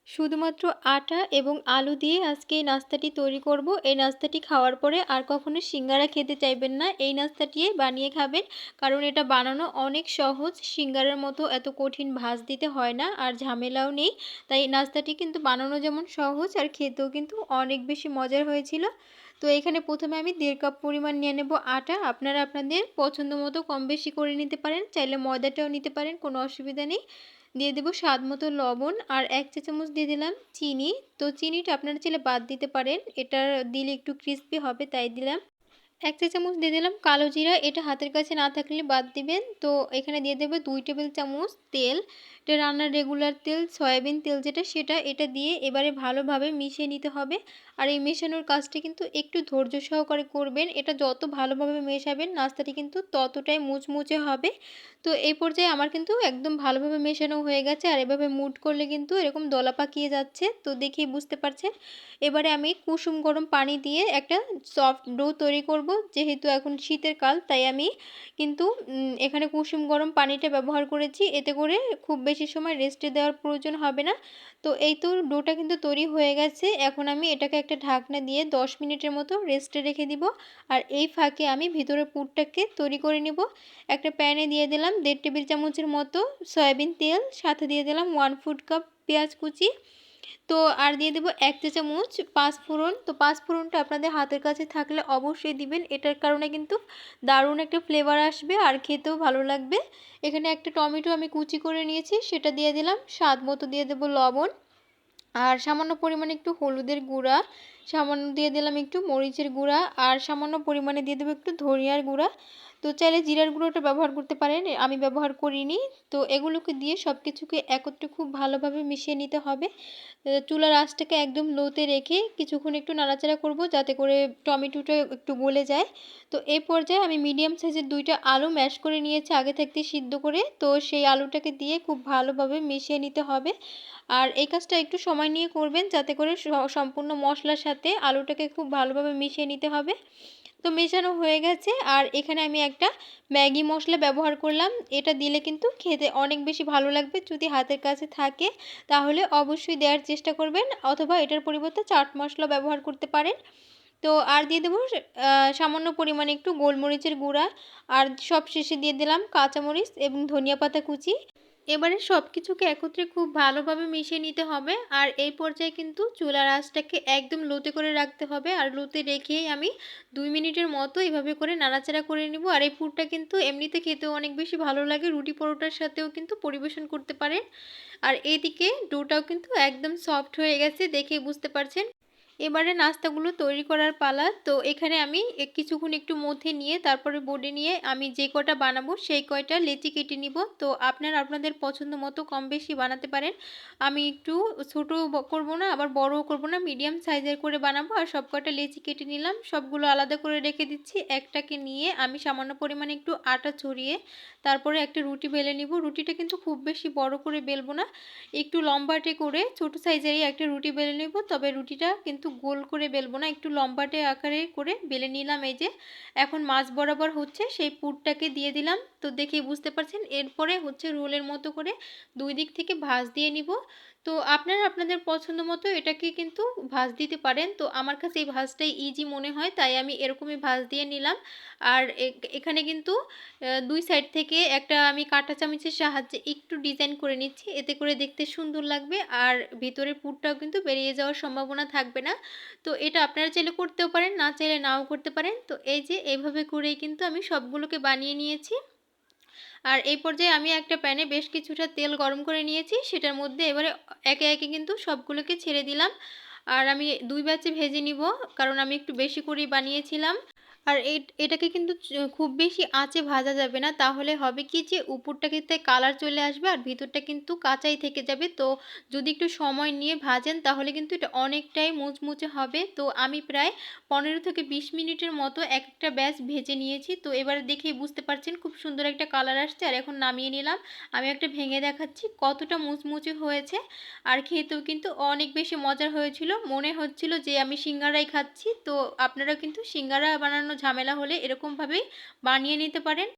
শুধুমাত্র আটা এবং আলু দিয়ে আজকে এই নাস্তাটি তৈরি করব। এই নাস্তাটি খাওয়ার পরে আর কখনো সিঙ্গারা খেতে চাইবেন না। এই নাস্তাটি বানিয়ে খাবেন, কারণ এটা বানানো অনেক সহজ। সিঙ্গারার মতো এত কঠিন ভাঁজ দিতে হয় না, আর ঝামেলাও নেই। তাই নাস্তাটি কিন্তু বানানো যেমন সহজ, আর খেতেও কিন্তু অনেক বেশি মজার হয়েছিল। তো এখানে প্রথমে আমি 1.5 কাপ পরিমাণ নিয়ে নেব আটা। আপনারা আপনাদের পছন্দ মতো কম বেশি করে নিতে পারেন, চাইলে ময়দাটাও নিতে পারেন, কোনো অসুবিধা নেই। দিয়ে দেব স্বাদ মতো লবণ, আর 1 চা চামচ দিয়ে দিলাম চিনি। তো চিনিটা আপনারা চাইলে বাদ দিতে পারেন, এটা দিলে একটু ক্রিস্পি হবে তাই দিলাম। 1 চা চামচ দিয়ে দিলাম কালো জিরা, এটা হাতের কাছে না থাকলে বাদ দিবেন। তো এখানে দিয়ে দেব 2 টেবিল চামচ তেল। এটা রান্নার রেগুলার তেল, সয়াবিন তেল যেটা, এটা দিয়ে এবারে ভালোভাবে মিশিয়ে নিতে হবে। আর এই মেশানোর কাজটি কিন্তু একটু ধৈর্য সহকারে করবেন। এটা যত ভালোভাবে মেশাবেন নাস্তাটি কিন্তু ততটাই মুচমুচে হবে। তো এই পর্যায়ে আমার কিন্তু একদম ভালোভাবে মেশানো হয়ে গেছে, আর এভাবে মুট করলে কিন্তু এরকম দলা পাকিয়ে যাচ্ছে, তো দেখেই বুঝতে পারছেন। এবারে আমি কুসুম গরম পানি দিয়ে একটা সফট ডো তৈরি করব। যেহেতু এখন শীতের কাল, তাই আমি কিন্তু এখানে কুসুম গরম পানিটা ব্যবহার করেছি। এতে করে খুব বেশি সময় রেস্টে দেওয়ার প্রয়োজন হবে না। তো এই তো ডোটা কিন্তু তৈরি হয়ে গেছে। এখন আমি এটাকে একটা ঢাকনা দিয়ে 10 মিনিটের মতো রেস্টে রেখে দিব। আর এই ফাঁকে আমি ভিতরের পুরটাকে তৈরি করে নিব। একটা প্যানে দিয়ে দিলাম 1.5 টেবিল চামচের মতো সয়াবিন তেল, সাথে দিয়ে দিলাম 1 ফুড কাপ পেঁয়াজ কুচি। তো আর দিয়ে দেবো 1 চা চামচ পাঁচফোড়ন। তো পাঁচফোড়নটা আপনাদের হাতের কাছে থাকলে অবশ্যই দিবেন, এটার কারণে কিন্তু দারুণ একটা ফ্লেভার আসবে আর খেতেও ভালো লাগবে। এখানে একটা টমেটো আমি কুচি করে নিয়েছি, সেটা দিয়ে দিলাম। স্বাদ মতো দিয়ে দেবো লবণ, আর সামান্য পরিমাণে একটু হলুদের গুঁড়া, সামান্য দিয়ে দিলাম একটু মরিচের গুঁড়া, আর সামান্য পরিমাণে দিয়ে দেবো একটু ধনিয়ার গুঁড়া। তো চাইলে জিরার গুঁড়োটা ব্যবহার করতে পারেন, আমি ব্যবহার করিনি। তো এগুলোকে দিয়ে সব কিছুকে একত্রে খুব ভালোভাবে মিশিয়ে নিতে হবে। চুলার আঁচটাকে একদম লোতে রেখে কিছুক্ষণ একটু নাড়াচাড়া করব, যাতে করে টমেটোটা একটু গলে যায়। তো এই পর্যায়ে আমি মিডিয়াম সাইজের 2টা আলু ম্যাশ করে নিয়েছি আগে থাকতে সিদ্ধ করে। তো সেই আলুটাকে দিয়ে খুব ভালোভাবে মিশিয়ে নিতে হবে। আর এই কাজটা একটু সময় নিয়ে করবেন, যাতে করে সম্পূর্ণ মশলার সাথে আলুটাকে খুব ভালোভাবে মিশিয়ে নিতে হবে। তো মেশানো হয়ে গেছে, আর এখানে আমি একটা ম্যাগি মশলা ব্যবহার করলাম। এটা দিলে কিন্তু খেতে অনেক বেশি ভালো লাগবে। যদি হাতের কাছে থাকে তাহলে অবশ্যই দেওয়ার চেষ্টা করবেন, অথবা এটার পরিবর্তে চাট মশলা ব্যবহার করতে পারেন। তো আর দিয়ে দেবো সামান্য পরিমাণে একটু গোলমরিচের গুঁড়া, আর সব শেষে দিয়ে দিলাম কাঁচামরিচ এবং ধনিয়া পাতা কুচি। এবারে সব কিছুকে একত্রে খুব ভালোভাবে মিশিয়ে নিতে হবে। আর এই পর্যায়ে কিন্তু চুলার আঁচটাকে একদম লোতে করে রাখতে হবে, আর লোতে রেখেই আমি 2 মিনিটের মতো এভাবে করে নাড়াচাড়া করে নিব। আর এই পুরটা কিন্তু এমনিতে খেতেও অনেক বেশি ভালো লাগে, রুটি পরোটার সাথেও কিন্তু পরিবেশন করতে পারেন। আর এইদিকে ডোটাও কিন্তু একদম সফট হয়ে গেছে, দেখেই বুঝতে পারছেন। এবারে নাস্তাগুলো তৈরি করার পালা। তো এখানে আমি কিছুক্ষণ একটু মধ্যে নিয়ে তারপরে বোর্ডে নিয়ে আমি যে কয়টা বানাবো সেই কয়টা লেচি কেটে নিব। তো আপনারা আপনাদের পছন্দ মতো কম বেশি বানাতে পারেন। আমি একটু ছোটো করব না, আবার বড়ও করব না, মিডিয়াম সাইজের করে বানাবো। আর সব কয়টা লেচি কেটে নিলাম, সবগুলো আলাদা করে রেখে দিচ্ছি। একটাকে নিয়ে আমি সামান্য পরিমাণে একটু আটা ছড়িয়ে তারপরে একটা রুটি বেলে নিব। রুটিটা কিন্তু খুব বেশি বড় করে বেলবো না, একটু লম্বাটে করে ছোট সাইজেরই একটা রুটি বেলে নেব। তবে রুটিটা কিন্তু গোল করে বেলবো না, একটু লম্বাটে আকারে করে বেলে নিলাম। এই যে এখন মাঝ বরাবর হচ্ছে সেই পুরটাকে দিয়ে দিলাম। তো দেখেই বুঝতে পারছেন। এরপরে হচ্ছে রোলের মতো করে দুই দিক থেকে ভাঁজ দিয়ে নিব। তো আপনারা আপনাদের পছন্দ মতো এটাকে কিন্তু ভাঁজ দিতে পারেন। তো আমার কাছে এই ভাঁজটাই ইজি মনে হয়, তাই আমি এরকমই ভাঁজ দিয়ে নিলাম। আর এখানে কিন্তু দুই সাইড থেকে একটা আমি কাঁটা চামচের সাহায্যে একটু ডিজাইন করে নিচ্ছি, এতে করে দেখতে সুন্দর লাগবে, আর ভিতরের পুরটাও কিন্তু বেরিয়ে যাওয়ার সম্ভাবনা থাকবে না। তো এটা আপনারা চাইলে করতেও পারেন, না চাইলে নাও করতে পারেন। তো এই যে এইভাবে করেই কিন্তু আমি সবগুলোকে বানিয়ে নিয়েছি। আর এই পর্যায়ে আমি একটা প্যানে বেশ কিছুটা তেল গরম করে নিয়েছি, সেটার মধ্যে এবারে একে একে কিন্তু সবগুলোকে ছেড়ে দিলাম। আর আমি দুই ব্যাচে ভেজে নিব, কারণ আমি একটু বেশি করেই বানিয়েছিলাম। আর এটাকে কিন্তু খুব বেশি আঁচে ভাজা যাবে না, তাহলে হবে কি যে উপরটা কিন্তু কালার চলে আসবে আর ভিতরটা কিন্তু কাঁচাই থেকে যাবে। তো যদি একটু সময় নিয়ে ভাজেন তাহলে কিন্তু এটা অনেকটাই মুচমুচে হবে। তো আমি প্রায় 15 থেকে 20 মিনিটের মতো একটা ব্যাচ ভেজে নিয়েছি। তো এবারে দেখেই বুঝতে পারছেন খুব সুন্দর একটা কালার আসছে। আর এখন নামিয়ে নিলাম। আমি একটা ভেঙে দেখাচ্ছি কতটা মুচমুচে হয়েছে, আর খেতেও কিন্তু অনেক বেশি মজার হয়েছিল। মনে হচ্ছিল যে আমি সিঙ্গারাই খাচ্ছি। তো আপনারা কিন্তু সিঙ্গারা বানানো ঝামেলা হলে এরকমভাবেই বানিয়ে নিতে পারেন।